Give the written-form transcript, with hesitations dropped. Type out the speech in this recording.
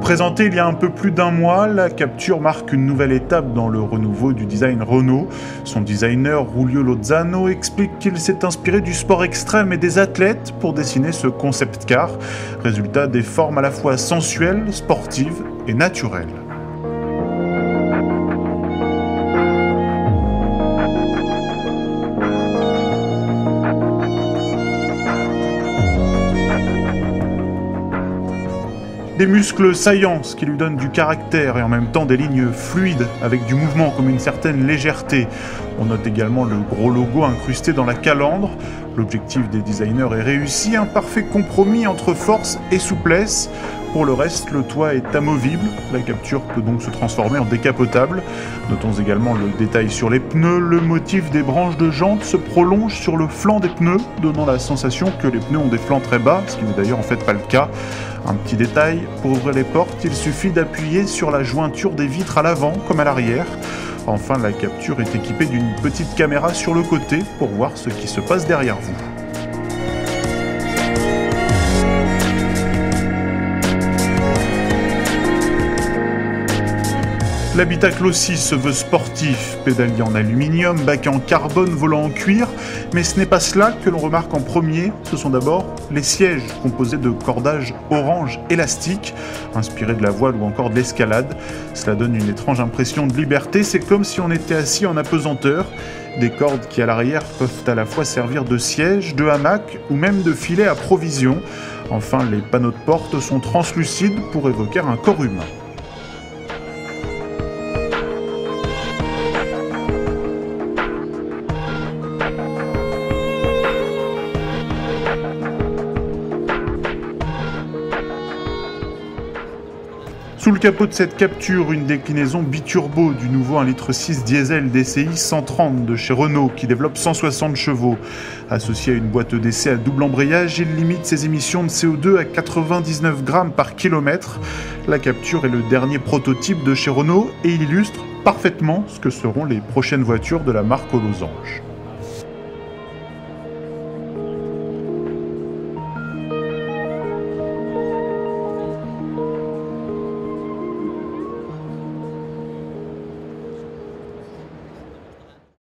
Présentée il y a un peu plus d'un mois, la Capture marque une nouvelle étape dans le renouveau du design Renault. Son designer Julio Lozano explique qu'il s'est inspiré du sport extrême et des athlètes pour dessiner ce concept car, résultat des formes à la fois sensuelles, sportives et naturelles. Des muscles saillants, ce qui lui donne du caractère et en même temps des lignes fluides avec du mouvement comme une certaine légèreté. On note également le gros logo incrusté dans la calandre. L'objectif des designers est réussi, un parfait compromis entre force et souplesse. Pour le reste, le toit est amovible, la Capture peut donc se transformer en décapotable. Notons également le détail sur les pneus, le motif des branches de jantes se prolonge sur le flanc des pneus, donnant la sensation que les pneus ont des flancs très bas, ce qui n'est d'ailleurs en fait pas le cas. Un petit détail, pour ouvrir les portes, il suffit d'appuyer sur la jointure des vitres à l'avant comme à l'arrière. Enfin, la Capture est équipée d'une petite caméra sur le côté pour voir ce qui se passe derrière vous. L'habitacle aussi se veut sportif, pédalier en aluminium, baquet en carbone, volant en cuir, mais ce n'est pas cela que l'on remarque en premier, ce sont d'abord les sièges composés de cordages orange élastique, inspirés de la voile ou encore de l'escalade. Cela donne une étrange impression de liberté, c'est comme si on était assis en apesanteur. Des cordes qui à l'arrière peuvent à la fois servir de siège, de hamac ou même de filet à provision. Enfin, les panneaux de porte sont translucides pour évoquer un corps humain. Sous le capot de cette Capture, une déclinaison biturbo du nouveau 1,6 litre diesel DCI 130 de chez Renault qui développe 160 chevaux. Associé à une boîte d'essai à double embrayage, il limite ses émissions de CO2 à 99 grammes par kilomètre. La Capture est le dernier prototype de chez Renault et il illustre parfaitement ce que seront les prochaines voitures de la marque aux losanges.